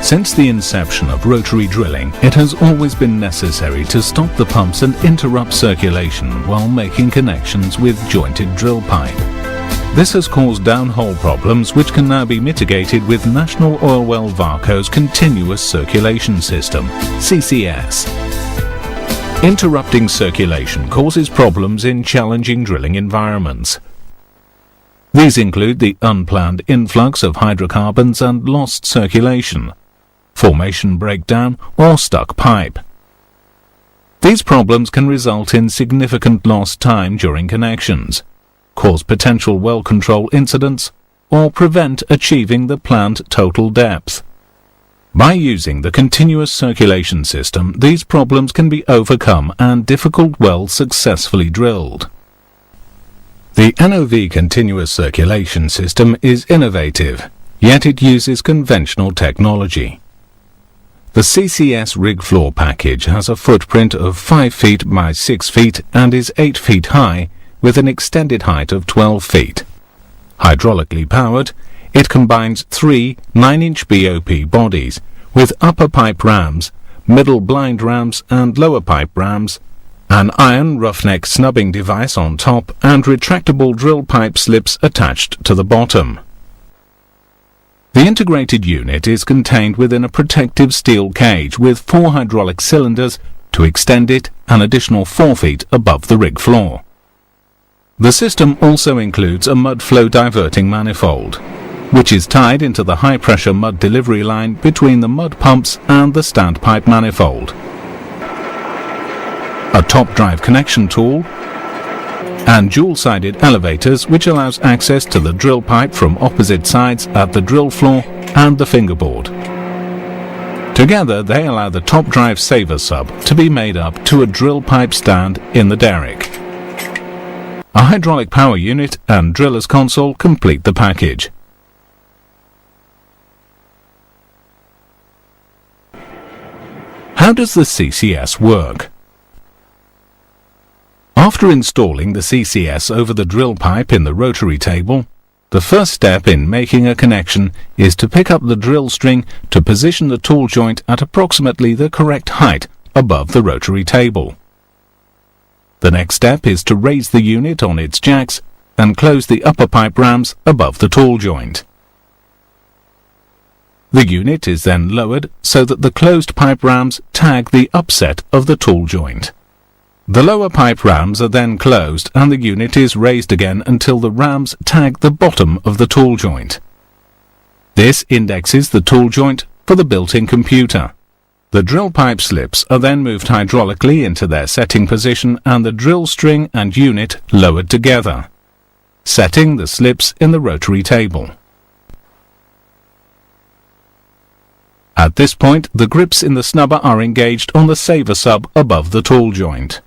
Since the inception of rotary drilling, it has always been necessary to stop the pumps and interrupt circulation while making connections with jointed drill pipe. This has caused downhole problems which can now be mitigated with National Oil Well Varco's Continuous Circulation System, CCS. Interrupting circulation causes problems in challenging drilling environments. These include the unplanned influx of hydrocarbons and lost circulation, formation breakdown or stuck pipe. These problems can result in significant lost time during connections, cause potential well control incidents, or prevent achieving the planned total depth. By using the continuous circulation system, these problems can be overcome and difficult wells successfully drilled. The NOV continuous circulation system is innovative, yet it uses conventional technology. The CCS rig floor package has a footprint of 5 feet by 6 feet and is 8 feet high with an extended height of 12 feet. Hydraulically powered, it combines 3 9-inch BOP bodies with upper pipe rams, middle blind rams and lower pipe rams, an iron roughneck snubbing device on top and retractable drill pipe slips attached to the bottom. The integrated unit is contained within a protective steel cage with 4 hydraulic cylinders to extend it an additional 4 feet above the rig floor. The system also includes a mud flow diverting manifold, which is tied into the high-pressure mud delivery line between the mud pumps and the standpipe manifold, a top drive connection tool, and dual-sided elevators which allows access to the drill pipe from opposite sides at the drill floor and the fingerboard. Together they allow the top drive saver sub to be made up to a drill pipe stand in the derrick. A hydraulic power unit and driller's console complete the package. How does the CCS work? After installing the CCS over the drill pipe in the rotary table, the first step in making a connection is to pick up the drill string to position the tool joint at approximately the correct height above the rotary table. The next step is to raise the unit on its jacks and close the upper pipe rams above the tool joint. The unit is then lowered so that the closed pipe rams tag the upset of the tool joint. The lower pipe rams are then closed and the unit is raised again until the rams tag the bottom of the tool joint. This indexes the tool joint for the built-in computer. The drill pipe slips are then moved hydraulically into their setting position and the drill string and unit lowered together, setting the slips in the rotary table. At this point, the grips in the snubber are engaged on the saver sub above the tool joint.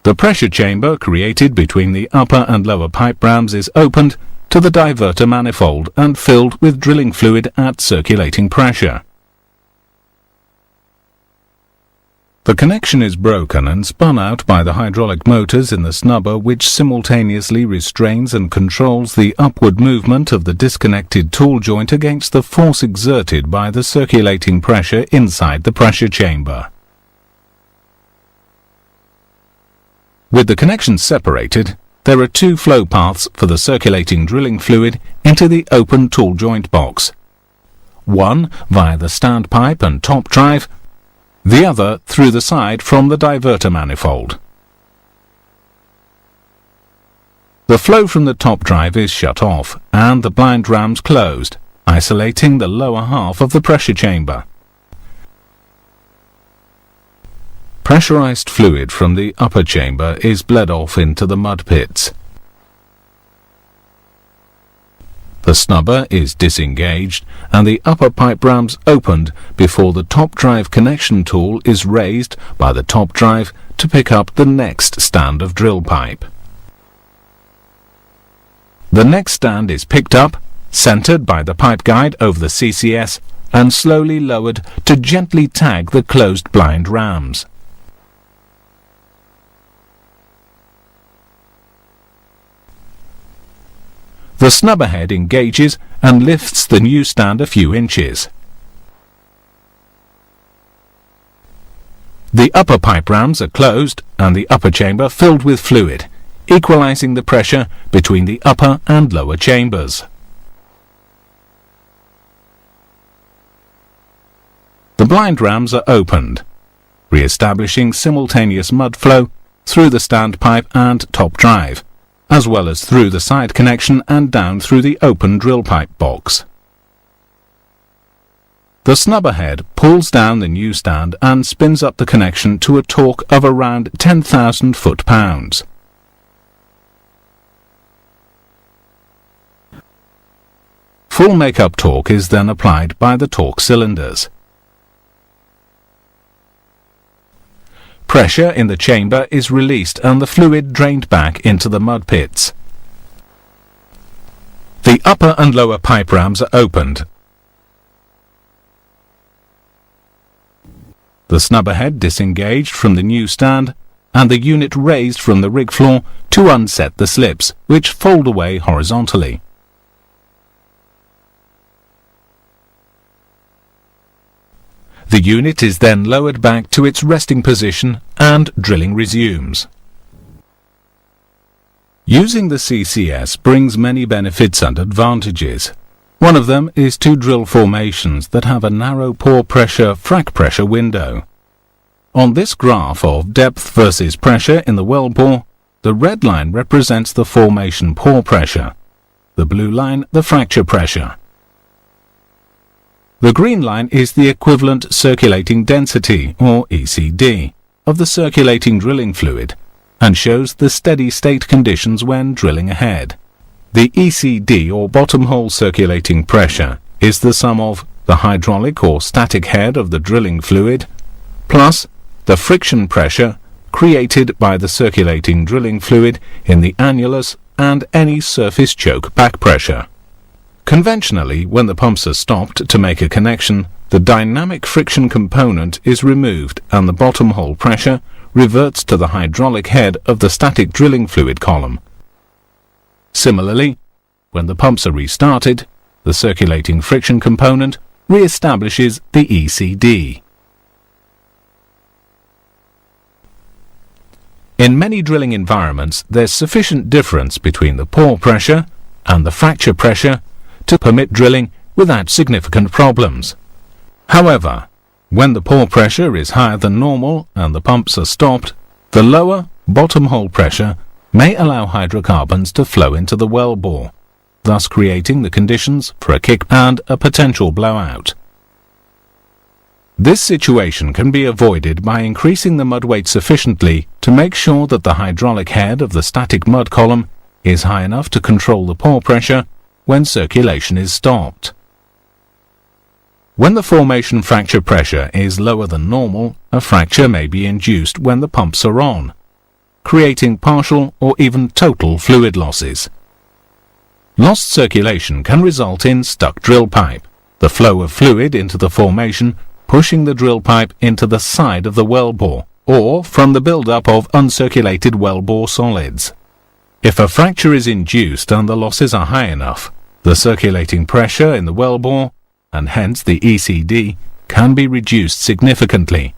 The pressure chamber created between the upper and lower pipe rams is opened to the diverter manifold and filled with drilling fluid at circulating pressure. The connection is broken and spun out by the hydraulic motors in the snubber, which simultaneously restrains and controls the upward movement of the disconnected tool joint against the force exerted by the circulating pressure inside the pressure chamber. With the connections separated, there are 2 flow paths for the circulating drilling fluid into the open tool joint box. One via the standpipe and top drive, the other through the side from the diverter manifold. The flow from the top drive is shut off and the blind rams closed, isolating the lower half of the pressure chamber. Pressurized fluid from the upper chamber is bled off into the mud pits. The snubber is disengaged and the upper pipe rams opened before the top drive connection tool is raised by the top drive to pick up the next stand of drill pipe. The next stand is picked up, centered by the pipe guide over the CCS and slowly lowered to gently tag the closed blind rams. The snubber head engages and lifts the new stand a few inches. The upper pipe rams are closed and the upper chamber filled with fluid, equalizing the pressure between the upper and lower chambers. The blind rams are opened, re-establishing simultaneous mud flow through the standpipe and top drive, as well as through the side connection and down through the open drill pipe box. The snubber head pulls down the new stand and spins up the connection to a torque of around 10,000 foot-pounds. Full make-up torque is then applied by the torque cylinders. Pressure in the chamber is released and the fluid drained back into the mud pits. The upper and lower pipe rams are opened. The snubber head disengaged from the new stand and the unit raised from the rig floor to unset the slips, which fold away horizontally. The unit is then lowered back to its resting position and drilling resumes. Using the CCS brings many benefits and advantages. One of them is to drill formations that have a narrow pore pressure frac pressure window. On this graph of depth versus pressure in the well bore, the red line represents the formation pore pressure, the blue line the fracture pressure. The green line is the equivalent circulating density, or ECD, of the circulating drilling fluid, and shows the steady state conditions when drilling ahead. The ECD, or bottom hole circulating pressure, is the sum of the hydraulic or static head of the drilling fluid, plus the friction pressure created by the circulating drilling fluid in the annulus and any surface choke back pressure. Conventionally, when the pumps are stopped to make a connection, the dynamic friction component is removed and the bottom hole pressure reverts to the hydraulic head of the static drilling fluid column. Similarly, when the pumps are restarted, the circulating friction component re-establishes the ECD. In many drilling environments, there's sufficient difference between the pore pressure and the fracture pressure to permit drilling without significant problems. However, when the pore pressure is higher than normal and the pumps are stopped, the lower bottom hole pressure may allow hydrocarbons to flow into the well bore, thus creating the conditions for a kick and a potential blowout. This situation can be avoided by increasing the mud weight sufficiently to make sure that the hydraulic head of the static mud column is high enough to control the pore pressure when circulation is stopped. When the formation fracture pressure is lower than normal, a fracture may be induced when the pumps are on, creating partial or even total fluid losses. Lost circulation can result in stuck drill pipe, the flow of fluid into the formation pushing the drill pipe into the side of the well bore, or from the build-up of uncirculated well bore solids. If a fracture is induced and the losses are high enough, the circulating pressure in the well bore, and hence the ECD, can be reduced significantly.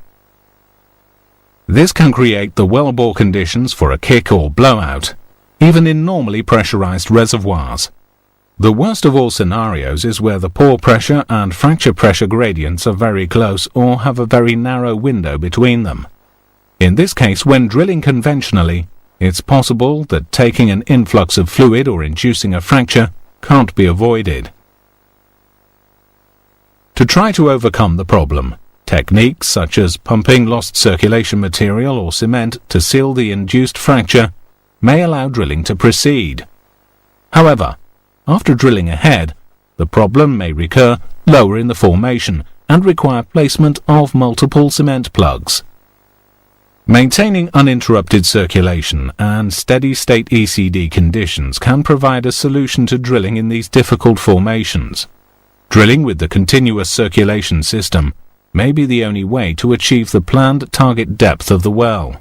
This can create the well bore conditions for a kick or blowout, even in normally pressurized reservoirs. The worst of all scenarios is where the pore pressure and fracture pressure gradients are very close or have a very narrow window between them. In this case, when drilling conventionally, it's possible that taking an influx of fluid or inducing a fracture can't be avoided. To try to overcome the problem, techniques such as pumping lost circulation material or cement to seal the induced fracture may allow drilling to proceed. However, after drilling ahead, the problem may recur lower in the formation and require placement of multiple cement plugs. Maintaining uninterrupted circulation and steady-state ECD conditions can provide a solution to drilling in these difficult formations. Drilling with the continuous circulation system may be the only way to achieve the planned target depth of the well.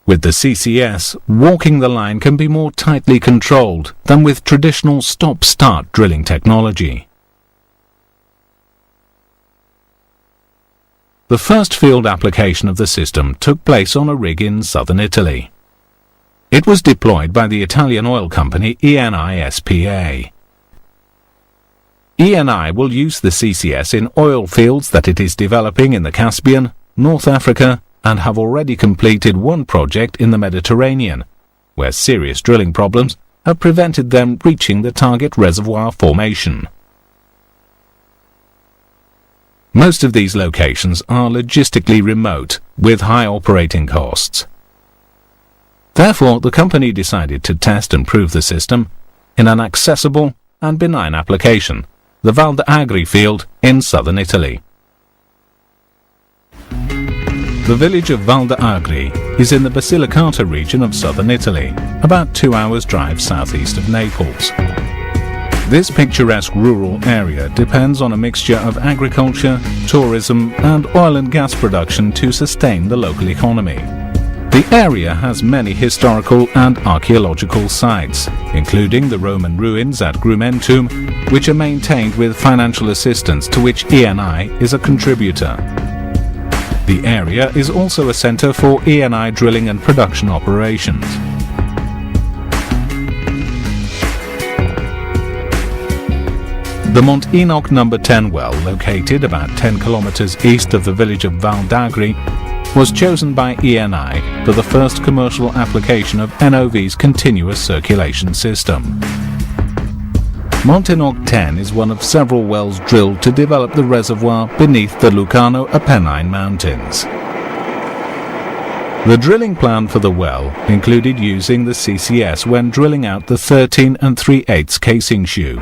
With the CCS, walking the line can be more tightly controlled than with traditional stop-start drilling technology. The first field application of the system took place on a rig in southern Italy. It was deployed by the Italian oil company Eni S.p.A. Eni will use the CCS in oil fields that it is developing in the Caspian, North Africa, and have already completed one project in the Mediterranean, where serious drilling problems have prevented them reaching the target reservoir formation. Most of these locations are logistically remote, with high operating costs. Therefore, the company decided to test and prove the system in an accessible and benign application, the Val d'Agri field in southern Italy. The village of Val d'Agri is in the Basilicata region of southern Italy, about 2 hours' drive southeast of Naples. This picturesque rural area depends on a mixture of agriculture, tourism, and oil and gas production to sustain the local economy. The area has many historical and archaeological sites, including the Roman ruins at Grumentum, which are maintained with financial assistance to which Eni is a contributor. The area is also a centre for Eni drilling and production operations. The Mont Enoch No. 10 well, located about 10 kilometres east of the village of Val d'Agri, was chosen by Eni for the first commercial application of NOV's continuous circulation system. Mont Enoch 10 is one of several wells drilled to develop the reservoir beneath the Lucano Apennine Mountains. The drilling plan for the well included using the CCS when drilling out the 13 3/8 casing shoe,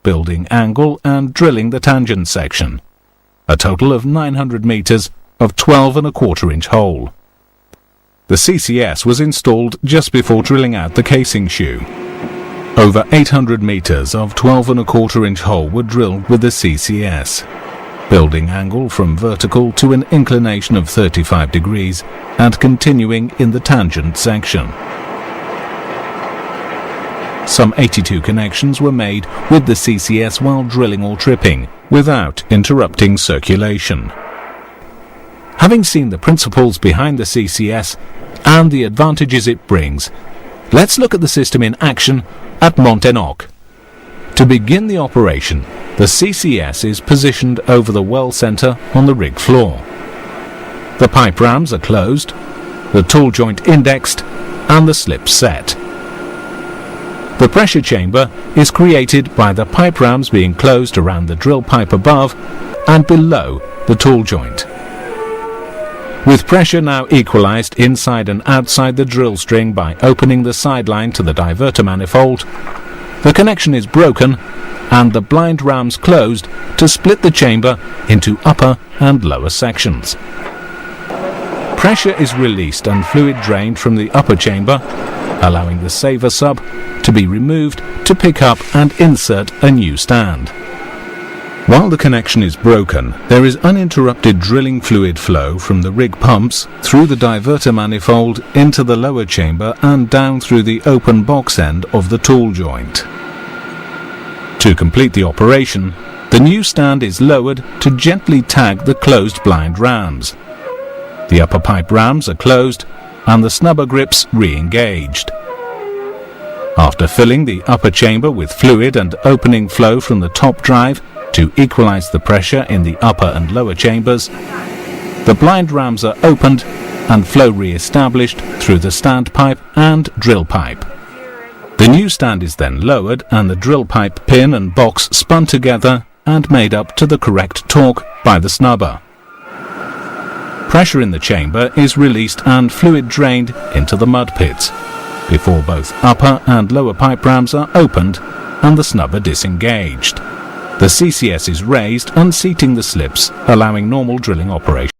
building angle and drilling the tangent section, a total of 900 metres of 12 1/4 inch hole. The CCS was installed just before drilling out the casing shoe. Over 800 metres of 12 1/4 inch hole were drilled with the CCS, building angle from vertical to an inclination of 35 degrees and continuing in the tangent section. Some 82 connections were made with the CCS while drilling or tripping, without interrupting circulation. Having seen the principles behind the CCS and the advantages it brings, let's look at the system in action at Mont Enoch. To begin the operation, the CCS is positioned over the well centre on the rig floor. The pipe rams are closed, the tool joint indexed, and the slip set. The pressure chamber is created by the pipe rams being closed around the drill pipe above and below the tool joint. With pressure now equalized inside and outside the drill string by opening the sideline to the diverter manifold, the connection is broken and the blind rams closed to split the chamber into upper and lower sections. Pressure is released and fluid drained from the upper chamber, allowing the saver sub to be removed to pick up and insert a new stand. While the connection is broken, there is uninterrupted drilling fluid flow from the rig pumps through the diverter manifold into the lower chamber and down through the open box end of the tool joint. To complete the operation, the new stand is lowered to gently tag the closed blind rams. The upper pipe rams are closed and the snubber grips re-engaged. After filling the upper chamber with fluid and opening flow from the top drive to equalize the pressure in the upper and lower chambers, the blind rams are opened and flow re-established through the stand pipe and drill pipe. The new stand is then lowered and the drill pipe pin and box spun together and made up to the correct torque by the snubber. Pressure in the chamber is released and fluid drained into the mud pits, before both upper and lower pipe rams are opened and the snubber disengaged. The CCS is raised, unseating the slips, allowing normal drilling operation.